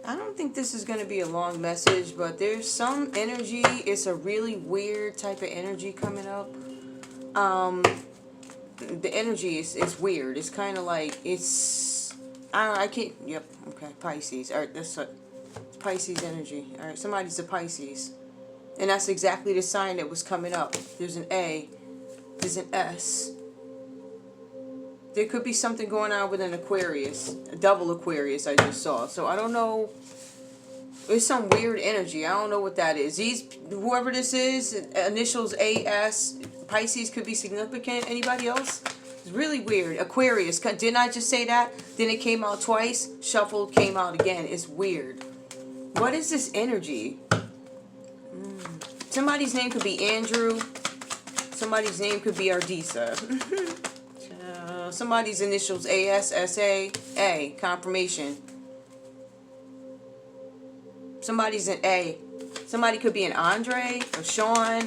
I don't think this is going to be a long message, but there's some energy. It's a really weird type of energy coming up. The energy is weird. It's kind of like, it's, I don't know, I can't, yep, okay, Pisces. Alright, that's what, it's Pisces energy. Alright, somebody's a Pisces. And that's exactly the sign that was coming up. There's an A, there's an S. There could be something going on with an Aquarius, a double Aquarius I just saw. So I don't know. There's some weird energy. I don't know what that is. Whoever this is, initials AS, Pisces could be significant. Anybody else? It's really weird. Aquarius. Didn't I just say that? Then it came out twice. Shuffled, came out again. It's weird. What is this energy? Somebody's name could be Andrew. Somebody's name could be Ardisa. Somebody's initials ASSA, A, confirmation. Somebody's an A. Somebody could be an Andre or Sean,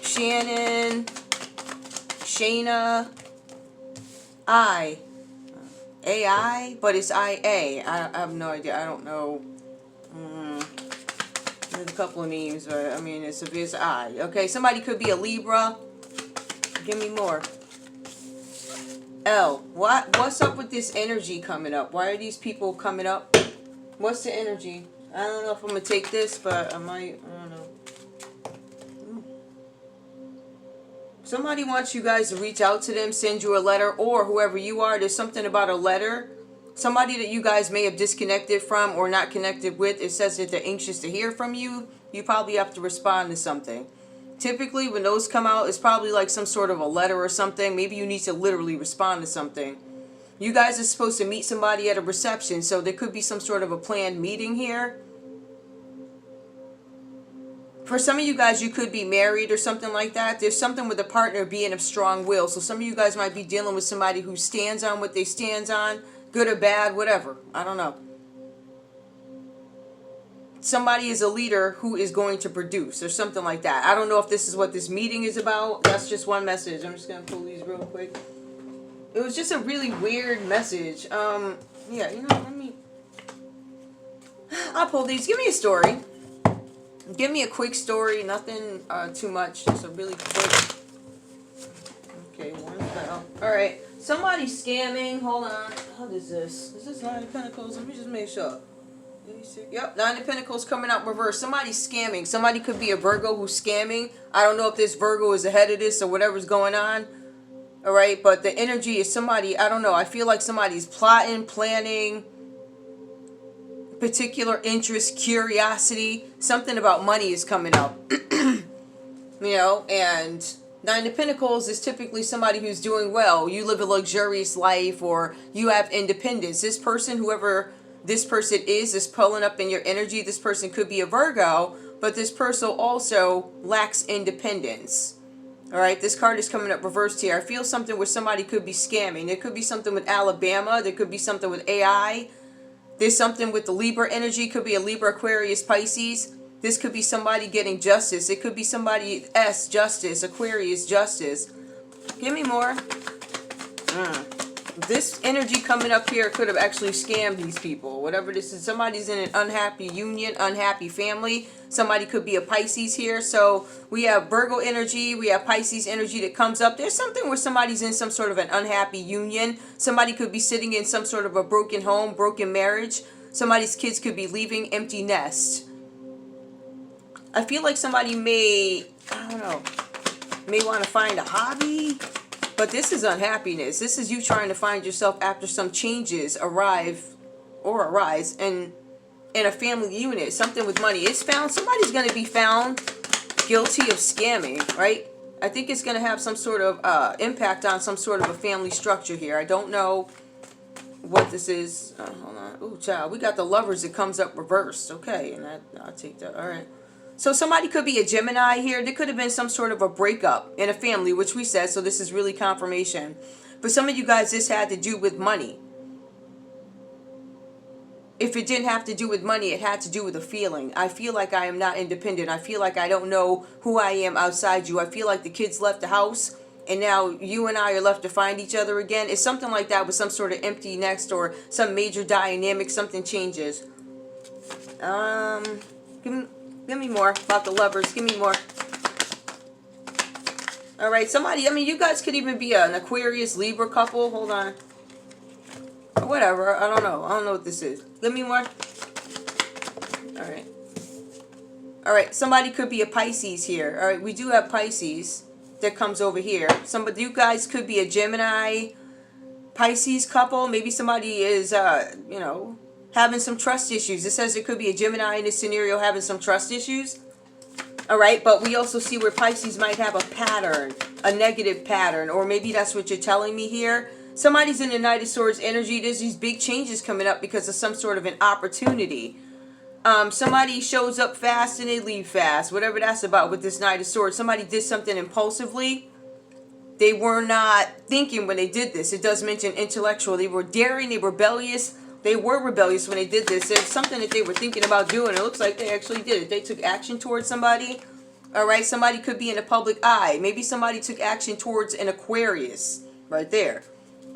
Shannon, Shayna, AI, but it's IA. I have no idea. I don't know. There's a couple of names, but I mean, it's I. Okay, somebody could be a Libra. Give me more. L. What's up with this energy coming up? Why are these people coming up? What's the energy? I don't know if I'm going to take this, but I might. I don't know. Somebody wants you guys to reach out to them, send you a letter, or whoever you are, there's something about a letter. Somebody that you guys may have disconnected from or not connected with. It says that they're anxious to hear from you. You probably have to respond to something. Typically, when those come out, it's probably like some sort of a letter or something. Maybe you need to literally respond to something. You guys are supposed to meet somebody at a reception, so there could be some sort of a planned meeting here. For some of you guys, you could be married or something like that. There's something with a partner being of strong will. So some of you guys might be dealing with somebody who stands on what they stands on, good or bad, whatever. I don't know. Somebody is a leader who is going to produce or something like that. I don't know if this is what this meeting is about. That's just one message. I'm just going to pull these real quick. It was just a really weird message. Yeah, you know, let me... I'll pull these. Give me a story. Give me a quick story. Nothing too much. Just a really quick... Okay, one fell. Alright. Somebody's scamming. Hold on. What is this? Is this Nine of Pentacles? Let me just make sure. Yep, Nine of Pentacles coming out reverse. Somebody's scamming. Somebody could be a Virgo who's scamming. I don't know if this Virgo is ahead of this or whatever's going on. Alright, but the energy is somebody, I don't know. I feel like somebody's plotting, planning, particular interest, curiosity. Something about money is coming up. You know, and Nine of Pentacles is typically somebody who's doing well. You live a luxurious life or you have independence. This person, whoever this person is pulling up in your energy. This person could be a Virgo, but this person also lacks independence. Alright, this card is coming up reversed here. I feel something where somebody could be scamming. There could be something with Alabama. There could be something with AI. There's something with the Libra energy. Could be a Libra, Aquarius, Pisces. This could be somebody getting justice. It could be somebody, S, justice, Aquarius, justice. Give me more. This energy coming up here could have actually scammed these people. Whatever this is, somebody's in an unhappy union, unhappy family. Somebody could be a Pisces here. So we have Virgo energy, we have Pisces energy that comes up. There's something where somebody's in some sort of an unhappy union. Somebody could be sitting in some sort of a broken home, broken marriage. Somebody's kids could be leaving, empty nest. I feel like somebody may, I don't know, may want to find a hobby. But this is unhappiness. This is you trying to find yourself after some changes arise in a family unit. Something with money. It's found. Somebody's going to be found guilty of scamming, right? I think it's going to have some sort of impact on some sort of a family structure here. I don't know what this is. Hold on. Oh, child. We got the Lovers that comes up reversed. Okay, and I'll take that. All right. So somebody could be a Gemini here. There could have been some sort of a breakup in a family, which we said, so this is really confirmation. For some of you guys, this had to do with money. If it didn't have to do with money, it had to do with a feeling. I feel like I am not independent. I feel like I don't know who I am outside you. I feel like the kids left the house, and now you and I are left to find each other again. It's something like that with some sort of empty nest or some major dynamic. Something changes. Give me more about the Lovers. Give me more. All right, somebody, I mean, you guys could even be an Aquarius, Libra couple. Hold on. Whatever, I don't know. I don't know what this is. Give me more. All right. All right, somebody could be a Pisces here. All right, we do have Pisces that comes over here. Somebody, you guys could be a Gemini, Pisces couple. Maybe somebody is, you know, having some trust issues. It says it could be a Gemini in this scenario having some trust issues. All right, but we also see where Pisces might have a pattern, a negative pattern, or maybe that's what you're telling me here. Somebody's in the Knight of Swords energy. There's these big changes coming up because of some sort of an opportunity. Somebody shows up fast and they leave fast, whatever that's about with this Knight of Swords. Somebody did something impulsively. They were not thinking when they did this. It does mention intellectual. They were daring, they were rebellious. They were rebellious when they did this. There's something that they were thinking about doing. It looks like they actually did it. They took action towards somebody. All right, somebody could be in the public eye. Maybe somebody took action towards an Aquarius right there.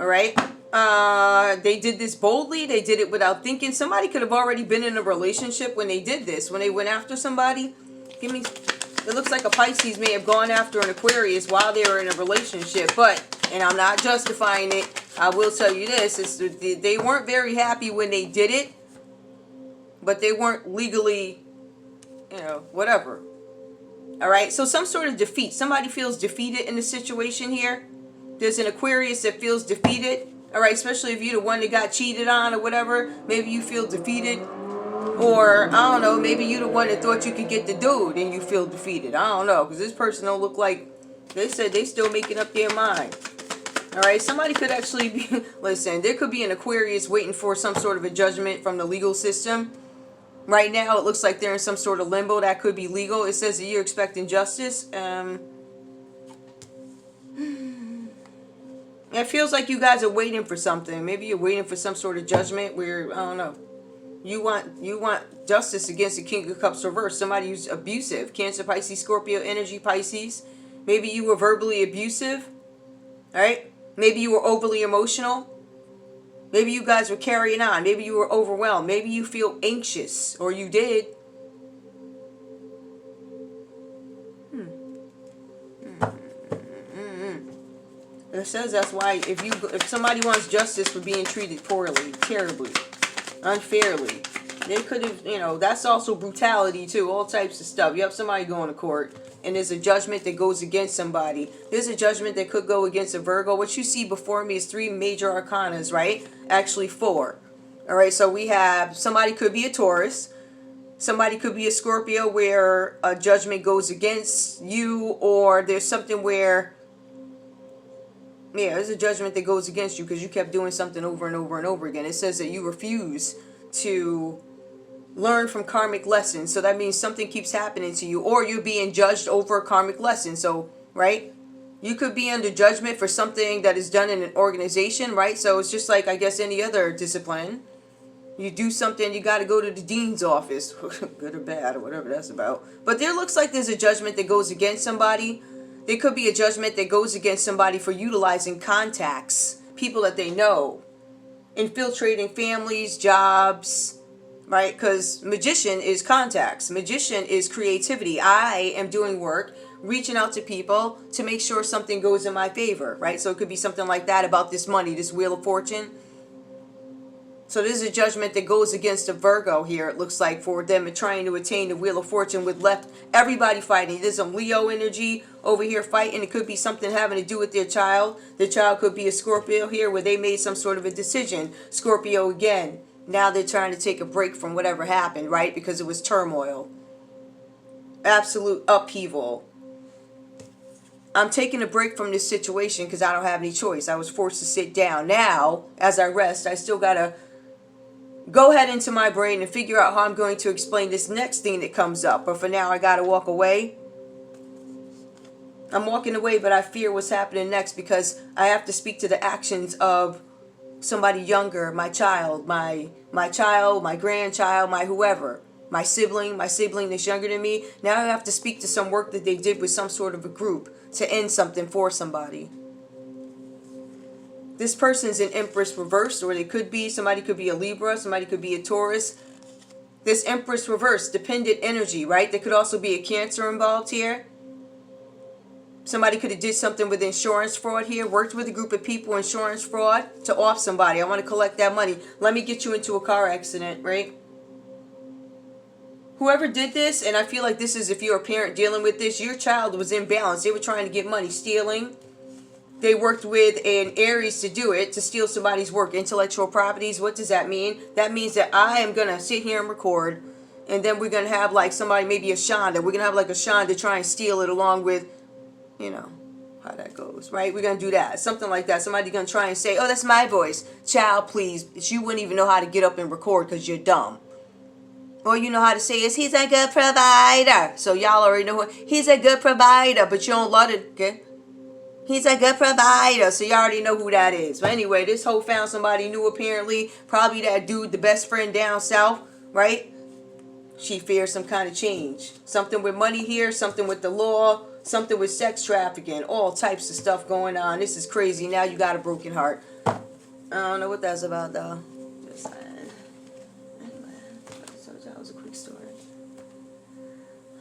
All right. They did this boldly. They did it without thinking. Somebody could have already been in a relationship when they did this. When they went after somebody. Give me. It looks like a Pisces may have gone after an Aquarius while they were in a relationship. But, and I'm not justifying it, I will tell you this. They weren't very happy when they did it. But they weren't legally, you know, whatever. All right. So some sort of defeat. Somebody feels defeated in the situation here. There's an Aquarius that feels defeated. All right. Especially if you're the one that got cheated on or whatever. Maybe you feel defeated. Or, I don't know, maybe you're the one that thought you could get the dude and you feel defeated. I don't know, because this person don't look like, they said they still making up their mind. All right, somebody could actually be, listen, there could be an Aquarius waiting for some sort of a judgment from the legal system. Right now, it looks like they're in some sort of limbo. That could be legal. It says that you're expecting justice. It feels like you guys are waiting for something. Maybe you're waiting for some sort of judgment where, I don't know. You want justice against the King of Cups reversed. Somebody who's abusive. Cancer, Pisces, Scorpio, energy, Pisces. Maybe you were verbally abusive. All right? Maybe you were overly emotional. Maybe you guys were carrying on. Maybe you were overwhelmed. Maybe you feel anxious. Or you did. It says that's why if somebody wants justice for being treated poorly, terribly, unfairly, they could have, you know, that's also brutality too, all types of stuff. You have somebody going to court and there's a judgment that goes against somebody. There's a judgment that could go against a Virgo. What you see before me is 3 major arcanas, right? Actually 4. All right, so we have somebody could be a Taurus. Somebody could be a Scorpio where a judgment goes against you, or there's something where, yeah, there's a judgment that goes against you because you kept doing something over and over and over again. It says that you refuse to learn from karmic lessons. So that means something keeps happening to you, or you're being judged over a karmic lesson. So, right? You could be under judgment for something that is done in an organization, right? So it's just like, I guess, any other discipline. You do something, you got to go to the dean's office, good or bad, or whatever that's about. But there looks like there's a judgment that goes against somebody. There could be a judgment that goes against somebody for utilizing contacts, people that they know, infiltrating families, jobs, right? Because magician is contacts. Magician is creativity. I am doing work, reaching out to people to make sure something goes in my favor, right? So it could be something like that about this money, this Wheel of Fortune. So there's a judgment that goes against a Virgo here, it looks like, for them trying to attain the Wheel of Fortune with left everybody fighting. There's some Leo energy over here fighting. It could be something having to do with their child. The child could be a Scorpio here where they made some sort of a decision. Scorpio again. Now they're trying to take a break from whatever happened, right? Because it was turmoil. Absolute upheaval. I'm taking a break from this situation because I don't have any choice. I was forced to sit down. Now, as I rest, I still got to go ahead into my brain and figure out how I'm going to explain this next thing that comes up. But for now, I got to walk away. I'm walking away, but I fear what's happening next because I have to speak to the actions of somebody younger, my child, my grandchild, my whoever, my sibling that's younger than me. Now I have to speak to some work that they did with some sort of a group to end something for somebody. This person's an Empress reversed, or they could be, somebody could be a Libra, somebody could be a Taurus. This Empress reverse, dependent energy, right? There could also be a Cancer involved here. Somebody could have did something with insurance fraud here, worked with a group of people, insurance fraud, to off somebody. I want to collect that money. Let me get you into a car accident, right? Whoever did this, and I feel like this is if you're a parent dealing with this, your child was imbalanced. They were trying to get money, stealing. They worked with an Aries to do it, to steal somebody's work, intellectual properties. What does that mean? That means that I am going to sit here and record, and then we're going to have like somebody, maybe a Shonda. We're going to have like a Shonda try and steal it along with, you know, how that goes, right? We're going to do that. Something like that. Somebody's going to try and say, oh, that's my voice. Child, please. You wouldn't even know how to get up and record because you're dumb. All you know how to say is, he's a good provider. So y'all already know what, he's a good provider, but you don't love it, okay? He's a good provider, so you already know who that is. But anyway, this hoe found somebody new apparently. Probably that dude, the best friend down south, right? She fears some kind of change. Something with money here, something with the law, something with sex trafficking, all types of stuff going on. This is crazy. Now you got a broken heart. I don't know what that's about, though. Just anyway, that was a quick story.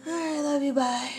All right, love you, bye.